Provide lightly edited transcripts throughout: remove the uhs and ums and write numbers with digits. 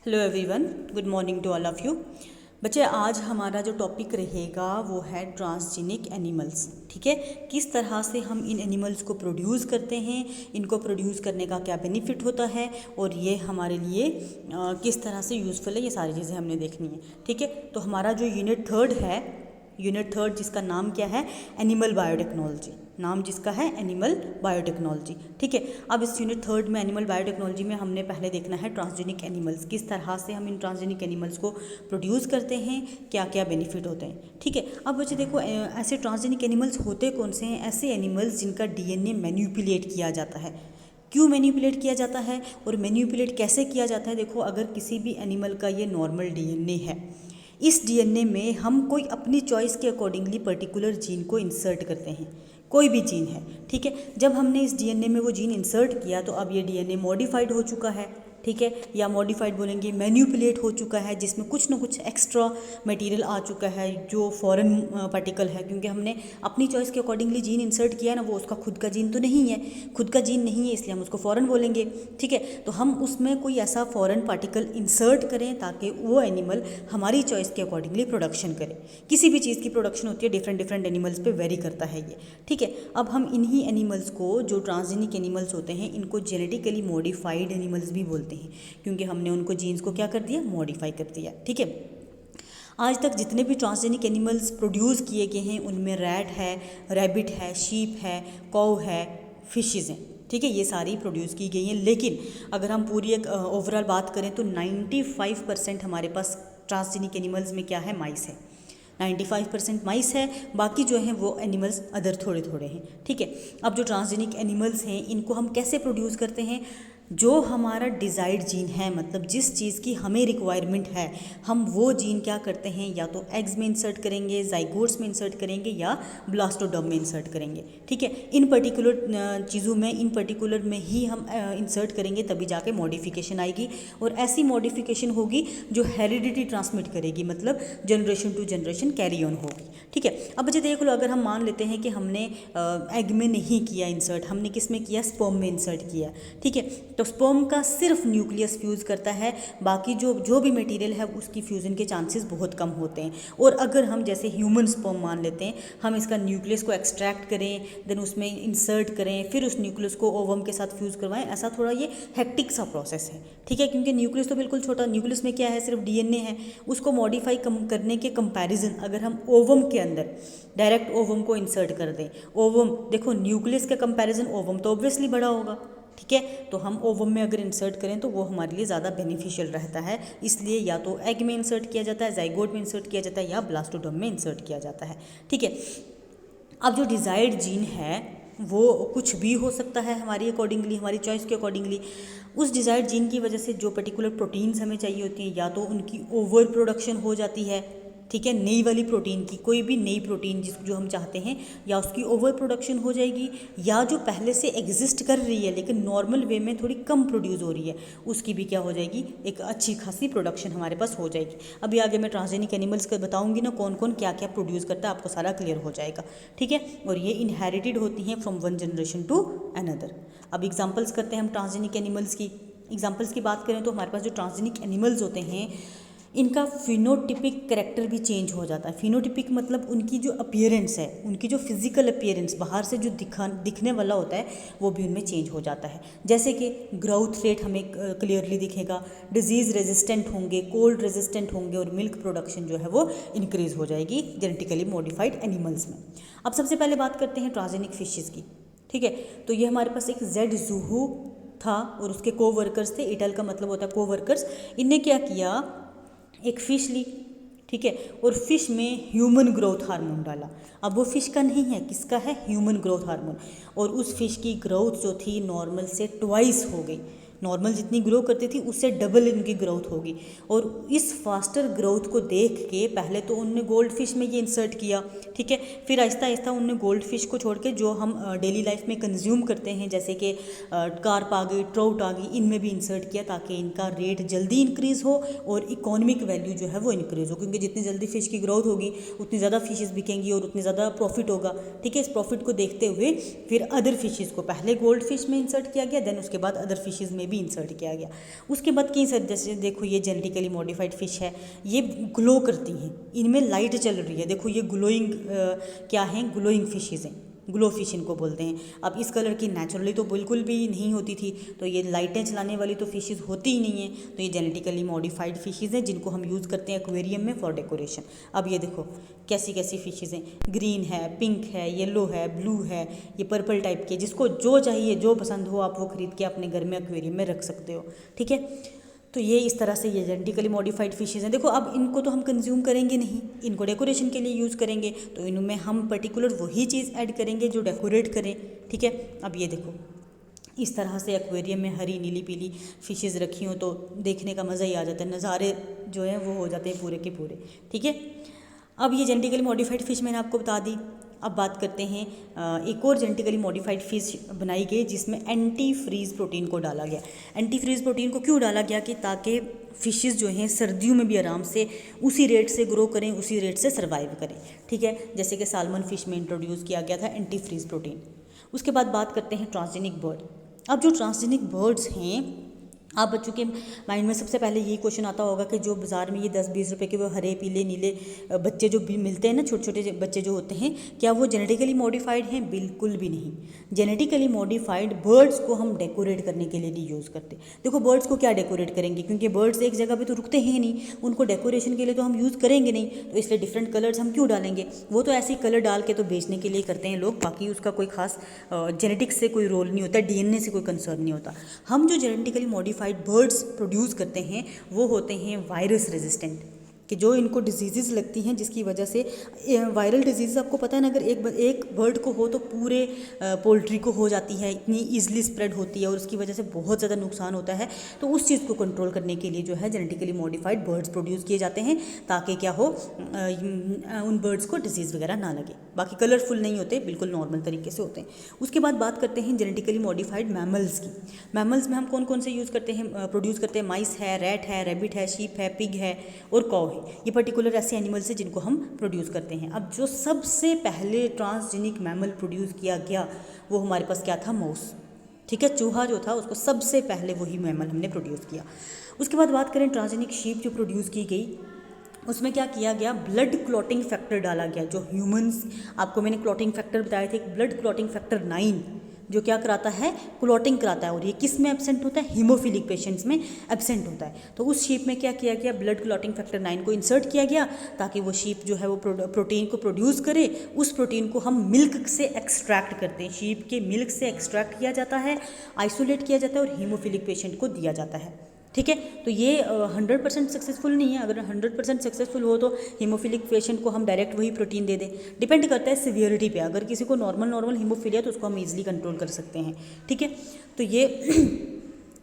Hello everyone, good morning to all of you. बच्चे, आज हमारा जो टॉपिक रहेगा वो है ट्रांसजेनिक एनिमल्स। ठीक है, किस तरह से हम इन एनिमल्स को प्रोड्यूस करते हैं, इनको प्रोड्यूस करने का क्या बेनिफिट होता है और ये हमारे लिए किस तरह से यूज़फुल है, ये सारी चीज़ें हमने देखनी है। ठीक है, तो हमारा जो यूनिट थर्ड जिसका नाम क्या है, एनिमल बायोटेक्नोलॉजी, नाम जिसका है एनिमल बायोटेक्नोलॉजी। ठीक है, अब इस यूनिट थर्ड में एनिमल बायोटेक्नोलॉजी में हमने पहले देखना है ट्रांसजेनिक एनिमल्स, किस तरह से हम इन ट्रांसजेनिक एनिमल्स को प्रोड्यूस करते हैं, क्या क्या बेनिफिट होते हैं। ठीक है, अब बच्चे देखो, ऐसे ट्रांसजेनिक एनिमल्स होते कौन से हैं? ऐसे एनिमल्स जिनका डीएनए मैन्युपुलेट किया जाता है। क्यों मैन्युपुलेट किया जाता है और मैन्युपुलेट कैसे किया जाता है? देखो, अगर किसी भी एनिमल का ये नॉर्मल डीएनए है, इस डीएनए में हम कोई अपनी चॉइस के अकॉर्डिंगली पर्टिकुलर जीन को इंसर्ट करते हैं, कोई भी जीन है। ठीक है, जब हमने इस डीएनए में वो जीन इंसर्ट किया तो अब ये डीएनए मॉडिफाइड हो चुका है। ठीक है, या मॉडिफाइड बोलेंगे, मैन्युपुलेट हो चुका है, जिसमें कुछ ना कुछ एक्स्ट्रा मटेरियल आ चुका है जो फॉरेन पार्टिकल है, क्योंकि हमने अपनी चॉइस के अकॉर्डिंगली जीन इंसर्ट किया ना, वो उसका खुद का जीन तो नहीं है, खुद का जीन नहीं है, इसलिए हम उसको फॉरेन बोलेंगे। ठीक है, तो हम उसमें कोई ऐसा फॉरेन पार्टिकल इंसर्ट करें ताकि वो एनिमल हमारी चॉइस के अकॉर्डिंगली प्रोडक्शन करे। किसी भी चीज़ की प्रोडक्शन होती है, डिफरेंट डिफरेंट एनिमल्स पे वेरी करता है ये। ठीक है, अब हम इन्हीं एनिमल्स को, जो ट्रांसजेनिक एनिमल्स होते हैं, इनको जेनेटिकली मॉडिफाइड एनिमल्स भी बोलते हैं, क्योंकि हमने उनको जीन्स को क्या कर दिया, मॉडिफाई कर दिया। ठीक है, आज तक जितने भी ट्रांसजेनिक एनिमल्स प्रोड्यूस किए गए हैं उनमें रैट है, रैबिट है, शीप है, कौ है, फिशेज़ हैं। ठीक है, ये सारी प्रोड्यूस की गई हैं, लेकिन अगर हम पूरी एक ओवरऑल बात करें तो 95% हमारे पास ट्रांसजेनिक एनिमल्स में क्या है, माइस है। 95% माइस है, बाकी जो हैं वो एनिमल्स अदर थोड़े थोड़े हैं। ठीक है, अब जो ट्रांसजेनिक एनिमल्स हैं इनको हम कैसे प्रोड्यूस करते हैं? जो हमारा डिज़ायर्ड जीन है, मतलब जिस चीज़ की हमें रिक्वायरमेंट है, हम वो जीन क्या करते हैं, या तो एग्स में इंसर्ट करेंगे, जाइगोट्स में इंसर्ट करेंगे, या ब्लास्टोडर्म में इंसर्ट करेंगे। ठीक है, इन पर्टिकुलर चीज़ों में, इन पर्टिकुलर में ही हम इंसर्ट करेंगे, तभी जाके मॉडिफिकेशन आएगी, और ऐसी मॉडिफिकेशन होगी जो हेरिडिटी ट्रांसमिट करेगी, मतलब generation to generation carry on होगी। ठीक है, अब बच्चे देख लो, अगर हम मान लेते हैं कि हमने एग में नहीं किया इंसर्ट, हमने किस में किया, स्पर्म में इंसर्ट किया। ठीक है, तो स्पर्म का सिर्फ न्यूक्लियस फ्यूज़ करता है, बाकी जो भी मटेरियल है उसकी फ्यूज़न के चांसेस बहुत कम होते हैं। और अगर हम जैसे ह्यूमन स्पर्म मान लेते हैं, हम इसका न्यूक्लियस को एक्सट्रैक्ट करें, देन उसमें इंसर्ट करें, फिर उस न्यूक्लियस को ओवम के साथ फ्यूज़ करवाएं, ऐसा थोड़ा ये हेक्टिक सा प्रोसेस है। ठीक है, क्योंकि न्यूक्लियस तो बिल्कुल छोटा, न्यूक्लियस में क्या है, सिर्फ डीएनए है, उसको मॉडिफाई करने के कंपैरिजन अगर हम ओवम के अंदर डायरेक्ट ओवम को इंसर्ट कर दें, ओवम देखो, न्यूक्लियस के कंपैरिजन ओवम तो ऑब्वियसली बड़ा होगा। ठीक है, तो हम ओवम में अगर इंसर्ट करें तो वो हमारे लिए ज़्यादा बेनिफिशियल रहता है, इसलिए या तो एग में इंसर्ट किया जाता है, जाइगोट में इंसर्ट किया जाता है, या ब्लास्टोडर्म में इंसर्ट किया जाता है। ठीक है, अब जो डिज़ायर्ड जीन है वो कुछ भी हो सकता है हमारी अकॉर्डिंगली, हमारी चॉइस के अकॉर्डिंगली। उस डिज़ायर्ड जीन की वजह से जो पर्टिकुलर प्रोटीन्स हमें चाहिए होती हैं, या तो उनकी ओवर प्रोडक्शन हो जाती है। ठीक है, नई वाली प्रोटीन की, कोई भी नई प्रोटीन जो हम चाहते हैं, या उसकी ओवर प्रोडक्शन हो जाएगी, या जो पहले से एग्जिस्ट कर रही है लेकिन नॉर्मल वे में थोड़ी कम प्रोड्यूस हो रही है, उसकी भी क्या हो जाएगी, एक अच्छी खासी प्रोडक्शन हमारे पास हो जाएगी। अभी आगे मैं ट्रांसजेनिक एनिमल्स का बताऊंगी ना, कौन कौन क्या क्या प्रोड्यूस करता है, आपको सारा क्लियर हो जाएगा। ठीक है, और ये इनहेरिटेड होती हैं from one generation to another. अब एग्जाम्पल्स करते हैं हम ट्रांसजेनिक एनिमल्स की। एग्जाम्पल्स की बात करें तो हमारे पास जो ट्रांसजेनिक एनिमल्स होते हैं, इनका फिनोटिपिक कैरेक्टर भी चेंज हो जाता है। फिनोटिपिक मतलब उनकी जो अपीयरेंस है, उनकी जो फिजिकल अपीयरेंस बाहर से जो दिखने वाला होता है, वो भी उनमें चेंज हो जाता है। जैसे कि ग्रोथ रेट हमें क्लियरली दिखेगा, डिजीज़ रेजिस्टेंट होंगे, कोल्ड रेजिस्टेंट होंगे, और मिल्क प्रोडक्शन जो है वो इंक्रीज़ हो जाएगी जेनेटिकली मॉडिफाइड एनिमल्स में। अब सबसे पहले बात करते हैं ट्रांसजेनिक फिशेज़ की। ठीक है, तो ये हमारे पास एक जेड जूहू था और उसके को वर्कर्स थे। इटल का मतलब होता है को वर्कर्स। इनने क्या किया, एक फ़िश ली, ठीक है, और फिश में ह्यूमन ग्रोथ हार्मोन डाला। अब वो फिश का नहीं है, किसका है, ह्यूमन ग्रोथ हार्मोन, और उस फिश की ग्रोथ जो थी नॉर्मल से ट्वाइस हो गई। नॉर्मल जितनी ग्रो करती थी उससे डबल इनकी ग्रोथ होगी। और इस फास्टर ग्रोथ को देख के पहले तो उनने गोल्ड फिश में ये इंसर्ट किया। ठीक है, फिर आहिस्ता आहिस्ता उनने गोल्ड फिश को छोड़ के जो हम डेली लाइफ में कंज्यूम करते हैं, जैसे कि कार्प आ गई, ट्राउट आ गई, इनमें भी इंसर्ट किया ताकि इनका रेट जल्दी इंक्रीज़ हो और इकोनॉमिक वैल्यू जो है वो इंक्रीज़ हो, क्योंकि जितनी जल्दी फिश की ग्रोथ होगी उतनी ज़्यादा फिशेज़ बिकेंगी और उतनी ज़्यादा प्रॉफिट होगा। ठीक है, इस प्रॉफिट को देखते हुए फिर अदर फिशेज़ को पहले गोल्ड फिश में इंसर्ट किया गया, देन उसके बाद अदर फिशेज़ में भी इंसर्ट किया गया। उसके बाद कई सारे, जैसे देखो ये जेनेटिकली मॉडिफाइड फिश है, ये ग्लो करती हैं, इनमें लाइट चल रही है, देखो ये ग्लोइंग क्या है, ग्लोइंग फिशेज़ हैं, ग्लो फिश इनको बोलते हैं। अब इस कलर की नेचुरली तो बिल्कुल भी नहीं होती थी, तो ये लाइटें चलाने वाली तो फिशेज़ होती ही नहीं है, तो ये जेनेटिकली मॉडिफाइड फिशेज़ हैं जिनको हम यूज़ करते हैं एक्वेरियम में फॉर डेकोरेशन। अब ये देखो कैसी कैसी फिशेज़ हैं, ग्रीन है, पिंक है, येलो है, ब्लू है, ये पर्पल टाइप के, जिसको जो चाहिए जो पसंद हो आप वो खरीद के अपने घर में एक्वेरियम में रख सकते हो, ठीक है। तो ये इस तरह से ये जेनेटिकली मॉडिफाइड फिशेज़ हैं। देखो अब इनको तो हम कंज्यूम करेंगे नहीं, इनको डेकोरेशन के लिए यूज़ करेंगे, तो इनमें हम पर्टिकुलर वही चीज़ ऐड करेंगे जो डेकोरेट करें, ठीक है। अब ये देखो इस तरह से एक्वेरियम में हरी नीली पीली फिशेज़ रखी हों तो देखने का मज़ा ही आ जाता है, नज़ारे जो हैं वो हो जाते हैं पूरे के पूरे, ठीक है। अब ये जेनेटिकली मॉडिफाइड फ़िश मैंने आपको बता दी। अब बात करते हैं एक और जेनेटिकली मॉडिफाइड फिश बनाई गई जिसमें एंटी फ्रीज़ प्रोटीन को डाला गया। एंटी फ्रीज़ प्रोटीन को क्यों डाला गया कि ताकि फ़िशेज़ जो हैं सर्दियों में भी आराम से उसी रेट से ग्रो करें, उसी रेट से सर्वाइव करें, ठीक है। जैसे कि सालमन फ़िश में इंट्रोड्यूस किया गया था एंटी फ्रीज़ प्रोटीन। उसके बाद बात करते हैं ट्रांसजेनिक बर्ड। अब जो ट्रांसजेनिक बर्ड्स हैं, आप बच्चों के माइंड में सबसे पहले यही क्वेश्चन आता होगा कि जो बाज़ार में ये 10-20 रुपए के वो हरे पीले नीले बच्चे जो भी मिलते हैं ना, छोटे छोटे बच्चे जो होते हैं, क्या वो जेनेटिकली मॉडिफाइड हैं? बिल्कुल भी नहीं। जेनेटिकली मॉडिफाइड बर्ड्स को हम डेकोरेट करने के लिए नहीं यूज़ करते। देखो बर्ड्स को क्या डेकोरेट करेंगे, क्योंकि बर्ड्स एक जगह पे तो रुकते हैं नहीं, उनको डेकोरेशन के लिए तो हम यूज़ करेंगे नहीं, तो इसलिए डिफरेंट कलर्स हम क्यों डालेंगे। वो तो ऐसे ही कलर डाल के तो बेचने के लिए करते हैं लोग, बाकी उसका कोई खास जेनेटिक्स से कोई रोल नहीं होता, डीएनए से कोई कंसर्न नहीं होता। हम जो जेनेटिकली मॉडिफाइड बर्ड्स प्रोड्यूस करते हैं वो होते हैं वायरस रेजिस्टेंट, कि जो इनको डिजीज़ लगती हैं जिसकी वजह से वायरल डिजीज़ आपको पता है ना, अगर एक बर्ड को हो तो पूरे पोल्ट्री को हो जाती है, इतनी ईजिली स्प्रेड होती है और उसकी वजह से बहुत ज़्यादा नुकसान होता है। तो उस चीज़ को कंट्रोल करने के लिए जो है जेनेटिकली मॉडिफाइड बर्ड्स प्रोड्यूस किए जाते हैं, ताकि क्या हो उन बर्ड्स को डिजीज़ वगैरह ना लगे। बाकी कलरफुल नहीं होते, बिल्कुल नॉर्मल तरीके से होते हैं। उसके बाद बात करते हैं जेनेटिकली मॉडिफाइड मैमल्स की। मैमल्स में हम कौन कौन से यूज़ करते हैं, प्रोड्यूस करते हैं? माइस है, रैट है, रैबिट है, शीप है, पिग है और कौ है। ये पर्टिकुलर ऐसे एनिमल्स हैं जिनको हम प्रोड्यूस करते हैं। अब जो सबसे पहले ट्रांसजेनिक मैमल प्रोड्यूस किया गया वो हमारे पास क्या था? माउस, ठीक है। चूहा जो था उसको सबसे पहले वही मैमल हमने प्रोड्यूस किया। उसके बाद बात करें ट्रांसजेनिक शीप जो प्रोड्यूस की गई, उसमें क्या किया गया? ब्लड क्लॉटिंग फैक्टर डाला गया। जो ह्यूमंस, आपको मैंने क्लॉटिंग फैक्टर बताए थे, ब्लड क्लॉटिंग फैक्टर 9 जो क्या कराता है? क्लॉटिंग कराता है। और ये किस में एब्सेंट होता है? हीमोफिलिक पेशेंट्स में एब्सेंट होता है। तो उस शीप में क्या किया गया? ब्लड क्लॉटिंग फैक्टर 9 को इंसर्ट किया गया, ताकि वो शीप जो है वो प्रोटीन को प्रोड्यूस करे। उस प्रोटीन को हम मिल्क से एक्सट्रैक्ट करते हैं, शीप के मिल्क से एक्सट्रैक्ट किया जाता है, आइसोलेट किया जाता है और हीमोफिलिक पेशेंट को दिया जाता है, ठीक है। तो ये 100% सक्सेसफुल नहीं है। अगर 100% सक्सेसफुल हो तो हीमोफिलिक पेशेंट को हम डायरेक्ट वही प्रोटीन दे दें। डिपेंड करता है सीवियरिटी पे। अगर किसी को नॉर्मल हीमोफिलिया तो उसको हम इजीली कंट्रोल कर सकते हैं, ठीक है। तो ये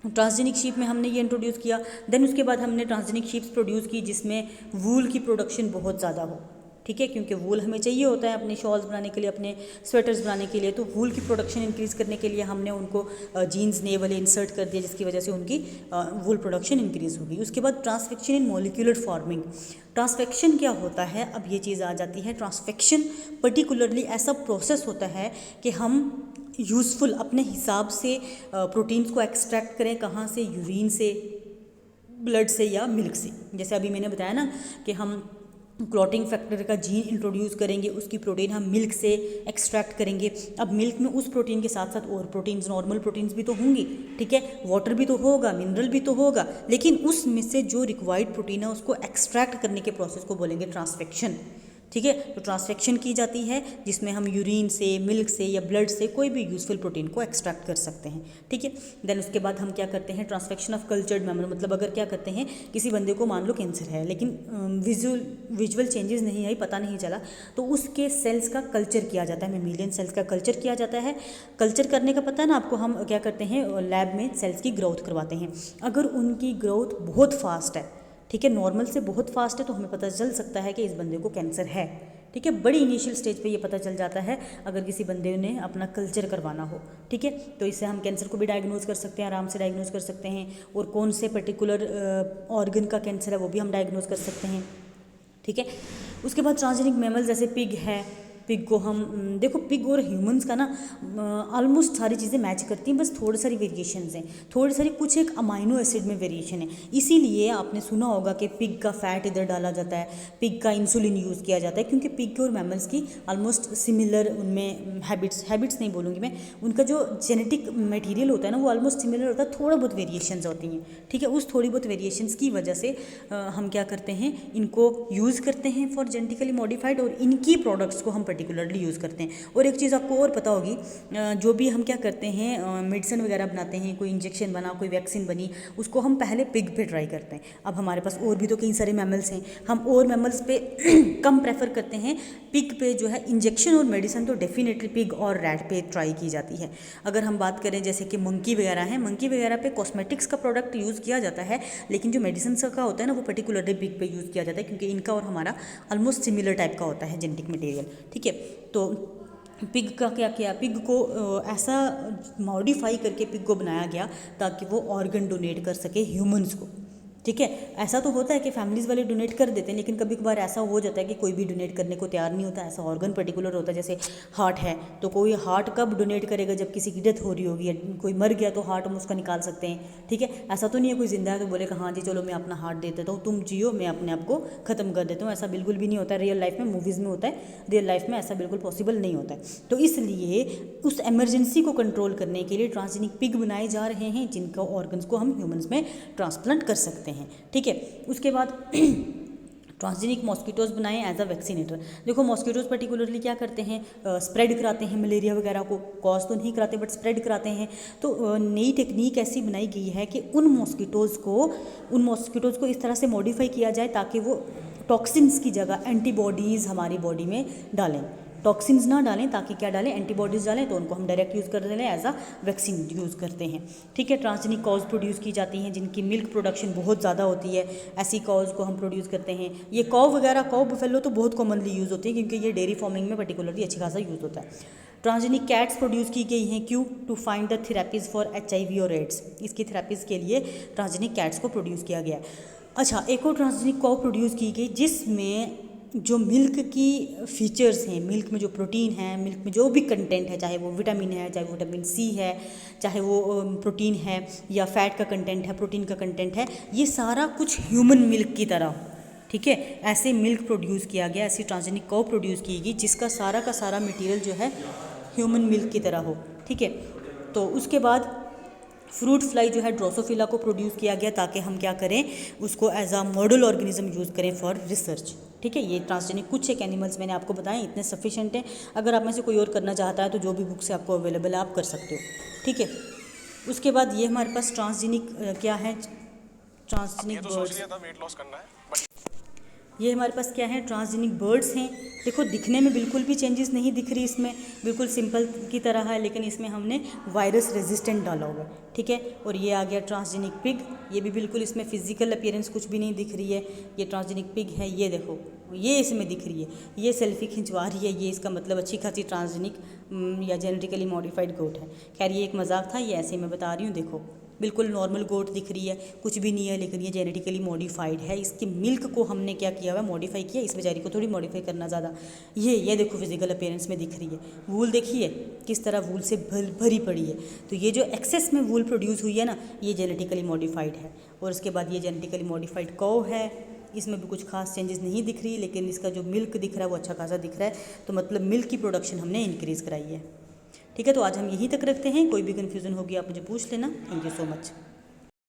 ट्रांसजेनिक शीप में हमने ये इंट्रोड्यूस किया। देन उसके बाद हमने ट्रांसजेनिक शीप्स प्रोड्यूस की जिसमें वूल की प्रोडक्शन बहुत ज़्यादा हो, ठीक है, क्योंकि वूल हमें चाहिए होता है अपने शॉल्स बनाने के लिए, अपने स्वेटर्स बनाने के लिए। तो वूल की प्रोडक्शन इंक्रीज़ करने के लिए हमने उनको जीन्स नए वाले इंसर्ट कर दिए, जिसकी वजह से उनकी वूल प्रोडक्शन इंक्रीज़ होगी। उसके बाद ट्रांसफिक्शन इन मॉलिक्यूलर फार्मिंग। ट्रांसफिक्शन क्या होता है? अब ये चीज़ आ जाती है। ट्रांसफिक्शन पर्टिकुलरली ऐसा प्रोसेस होता है कि हम यूज़फुल अपने हिसाब से प्रोटीन्स को एक्सट्रैक्ट करें। कहाँ से? यूरिन से, ब्लड से या मिल्क से। जैसे अभी मैंने बताया ना कि हम क्लॉटिंग फैक्टर का जीन इंट्रोड्यूस करेंगे, उसकी प्रोटीन हम मिल्क से एक्सट्रैक्ट करेंगे। अब मिल्क में उस प्रोटीन के साथ साथ और प्रोटीन्स, नॉर्मल प्रोटीन्स भी तो होंगी, ठीक है, वाटर भी तो होगा, मिनरल भी तो होगा, लेकिन उसमें से जो रिक्वायर्ड प्रोटीन है उसको एक्सट्रैक्ट करने के प्रोसेस को बोलेंगे ट्रांसफिक्शन, ठीक है। तो ट्रांसफिक्शन की जाती है जिसमें हम यूरिन से, मिल्क से या ब्लड से कोई भी यूजफुल प्रोटीन को एक्सट्रैक्ट कर सकते हैं, ठीक है। देन उसके बाद हम क्या करते हैं? ट्रांसफिक्शन ऑफ कल्चर्ड मैमल। मतलब अगर क्या करते हैं, किसी बंदे को मान लो कैंसर है लेकिन विजुअल चेंजेस नहीं आई, पता नहीं चला, तो उसके सेल्स का कल्चर किया जाता है, मेमिलियन सेल्स का कल्चर किया जाता है। कल्चर करने का पता है ना आपको, हम क्या करते हैं? लैब में सेल्स की ग्रोथ करवाते हैं। अगर उनकी ग्रोथ बहुत फास्ट है, ठीक है, नॉर्मल से बहुत फास्ट है, तो हमें पता चल सकता है कि इस बंदे को कैंसर है, ठीक है। बड़ी इनिशियल स्टेज पे ये पता चल जाता है अगर किसी बंदे ने अपना कल्चर करवाना हो, ठीक है। तो इससे हम कैंसर को भी डायग्नोज कर सकते हैं, आराम से डायग्नोज कर सकते हैं, और कौन से पर्टिकुलर ऑर्गन का कैंसर है वो भी हम डायग्नोज कर सकते हैं, ठीक है। उसके बाद ट्रांसजेनिक मैमल जैसे पिग है, पिग को हम देखो, पिग और ह्यूमंस का ना ऑलमोस्ट सारी चीज़ें मैच करती हैं, बस थोड़ी सारी वेरिएशंस हैं, थोड़ी सारी कुछ एक अमाइनो एसिड में वेरिएशन है। इसीलिए आपने सुना होगा कि पिग का फैट इधर डाला जाता है, पिग का इंसुलिन यूज़ किया जाता है, क्योंकि पिग और मैमल्स की ऑलमोस्ट सिमिलर उनमें हैबिट्स नहीं बोलूँगी मैं, उनका जो जेनेटिक मटेरियल होता है ना वो ऑलमोस्ट सिमिलर होता है, थोड़ा बहुत वेरिएशंस होती हैं, ठीक है। उस थोड़ी बहुत वेरिएशंस की वजह से हम क्या करते हैं, इनको यूज़ करते हैं फॉर जेनेटिकली मॉडिफाइड, और इनकी प्रोडक्ट्स को हम पर्टिकुलरली यूज़ करते हैं। और एक चीज़ आपको और पता होगी, जो भी हम क्या करते हैं, मेडिसिन वगैरह बनाते हैं, कोई इंजेक्शन बना, कोई वैक्सीन बनी, उसको हम पहले पिग पे ट्राई करते हैं। अब हमारे पास और भी तो कई सारे मैमल्स हैं, हम और मैमल्स पे कम प्रेफर करते हैं, पिग पे जो है इंजेक्शन और मेडिसिन तो डेफिनेटली पिग और रैट पे ट्राई की जाती है। अगर हम बात करें जैसे कि मंकी वगैरह हैं, मंकी वगैरह पे कॉस्मेटिक्स का प्रोडक्ट यूज़ किया जाता है, लेकिन जो मेडिसिन का होता है ना वो पर्टिकुलरली पिग पे यूज़ किया जाता है, क्योंकि इनका और हमारा ऑलमोस्ट सिमिलर टाइप का होता है जेनेटिक मटेरियल, ठीक है। तो पिग का क्या किया, पिग को ऐसा मॉडिफाई करके पिग को बनाया गया ताकि वो ऑर्गन डोनेट कर सके ह्यूमंस को, ठीक है। ऐसा तो होता है कि फैमिलीज़ वाले डोनेट कर देते हैं, लेकिन कभी कभार ऐसा हो जाता है कि कोई भी डोनेट करने को तैयार नहीं होता, ऐसा ऑर्गन पर्टिकुलर होता है। जैसे हार्ट है तो कोई हार्ट कब डोनेट करेगा, जब किसी की डेथ हो रही होगी, कोई मर गया तो हार्ट हम उसका निकाल सकते हैं, ठीक है। ऐसा तो नहीं है कोई जिंदा है तो बोलेगा हाँ जी चलो मैं अपना हार्ट दे देता हूँ, तुम जियो मैं अपने आप को ख़त्म कर देता हूँ, ऐसा बिल्कुल भी नहीं होता है रियल लाइफ में। मूवीज़ में होता है, रियल लाइफ में ऐसा बिल्कुल पॉसिबल नहीं होता है। तो इसलिए उस एमरजेंसी को कंट्रोल करने के लिए ट्रांसजेनिक पिग बनाए जा रहे हैं, जिनका ऑर्गन्स को हम ह्यूमंस में ट्रांसप्लांट कर सकते हैं, ठीक है। उसके बाद ट्रांसजेनिक मॉस्किटोज़ बनाएं एज अ वैक्सीनेटर। देखो मॉस्किटोज़ पर्टिकुलरली क्या करते हैं, स्प्रेड कराते हैं मलेरिया वगैरह को, कॉज तो नहीं कराते बट स्प्रेड कराते हैं। तो नई टेक्निक ऐसी बनाई गई है कि उन मॉस्किटोज़ को इस तरह से मॉडिफाई किया जाए ताकि वो टॉक्सिन्स की जगह एंटीबॉडीज़ हमारी बॉडी में डालें, टॉक्सिन्स ना डालें, ताकि क्या डालें, एंटीबॉडीज़ डालें, तो उनको हम डायरेक्ट यूज़ कर दें, एज अ वैक्सीन यूज़ करते हैं, ठीक है। ट्रांसजेनिक कॉज प्रोड्यूस की जाती हैं जिनकी मिल्क प्रोडक्शन बहुत ज़्यादा होती है, ऐसी कॉज को हम प्रोड्यूस करते हैं। ये कॉव वगैरह, कॉव बफेलो तो बहुत कॉमनली यूज़ होती है क्योंकि ये डेयरी फार्मिंग में पर्टिकुलरली अच्छी खासा यूज़ होता है। ट्रांसजेनिक कैट्स प्रोड्यूस की गई हैं, क्यों, to find the therapies for HIV और एड्स, इसकी थेरेपीज़ के लिए ट्रांसजेनिक कैट्स को प्रोड्यूस किया गया। अच्छा, एक और ट्रांसजेनिक कॉव प्रोड्यूस की गई जिसमें जो मिल्क की फीचर्स हैं, मिल्क में जो प्रोटीन है, मिल्क में जो भी कंटेंट है, चाहे वो विटामिन है, चाहे वो विटामिन C है, चाहे वो प्रोटीन है या फैट का कंटेंट है, प्रोटीन का कंटेंट है, ये सारा कुछ ह्यूमन मिल्क की तरह, ठीक है, ऐसे मिल्क प्रोड्यूस किया गया, ऐसी ट्रांसजेनिक कॉव प्रोड्यूस की गई जिसका सारा का सारा मटीरियल जो है ह्यूमन मिल्क की तरह हो, ठीक है। तो उसके बाद फ्रूट फ्लाई जो है ड्रोसोफिला को प्रोड्यूस किया गया ताकि हम क्या करें, उसको as a model organism use करें फॉर रिसर्च, ठीक है। ये ट्रांसजेनिक कुछ एक एनिमल्स मैंने आपको बताए, इतने सफिशेंट हैं। अगर आप में से कोई और करना चाहता है तो जो भी बुक से आपको अवेलेबल है आप कर सकते हो, ठीक है। उसके बाद ये हमारे पास ट्रांसजेनिक क्या है, ट्रांसजेनिक बर्ड्स, ये हमारे पास क्या है, ट्रांसजेनिक बर्ड्स हैं। देखो दिखने में बिल्कुल भी चेंजेस नहीं दिख रही, इसमें बिल्कुल सिंपल की तरह है, लेकिन इसमें हमने वायरस रेजिस्टेंट डाला हुआ है, ठीक है। और ये आ गया ट्रांसजेनिक पिग, ये भी बिल्कुल इसमें फिजिकल अपीयरेंस कुछ भी नहीं दिख रही है, ये ट्रांसजेनिक पिग है, ये देखो ये इसमें दिख रही है, ये सेल्फी खिंचवा रही है, ये इसका मतलब अच्छी खासी ट्रांसजेनिक या जेनेटिकली मॉडिफाइड गोट है। खैर ये एक मजाक था, ये ऐसे मैं बता रही हूँ। देखो बिल्कुल नॉर्मल गोट दिख रही है, कुछ भी नहीं है, लेकिन ये जेनेटिकली मॉडिफाइड है। इसकी मिल्क को हमने क्या किया हुआ है, मॉडिफाई किया, इस बेचारी को थोड़ी मॉडिफाई करना ज़्यादा। ये देखो फिजिकल अपीयरेंस में दिख रही है, वूल देखिए किस तरह वूल से भरी पड़ी है। तो ये जो एक्सेस में वूल प्रोड्यूस हुई है ना, ये जेनेटिकली मॉडिफाइड है। और उसके बाद ये जेनेटिकली मॉडिफाइड कौ है, इसमें भी कुछ खास चेंजेस नहीं दिख रही, लेकिन इसका जो मिल्क दिख रहा है वो अच्छा खासा दिख रहा है, तो मतलब मिल्क की प्रोडक्शन हमने इंक्रीज़ कराई है, ठीक है। तो आज हम यहीं तक रखते हैं, कोई भी कन्फ्यूज़न होगी आप मुझे पूछ लेना। Thank you so much.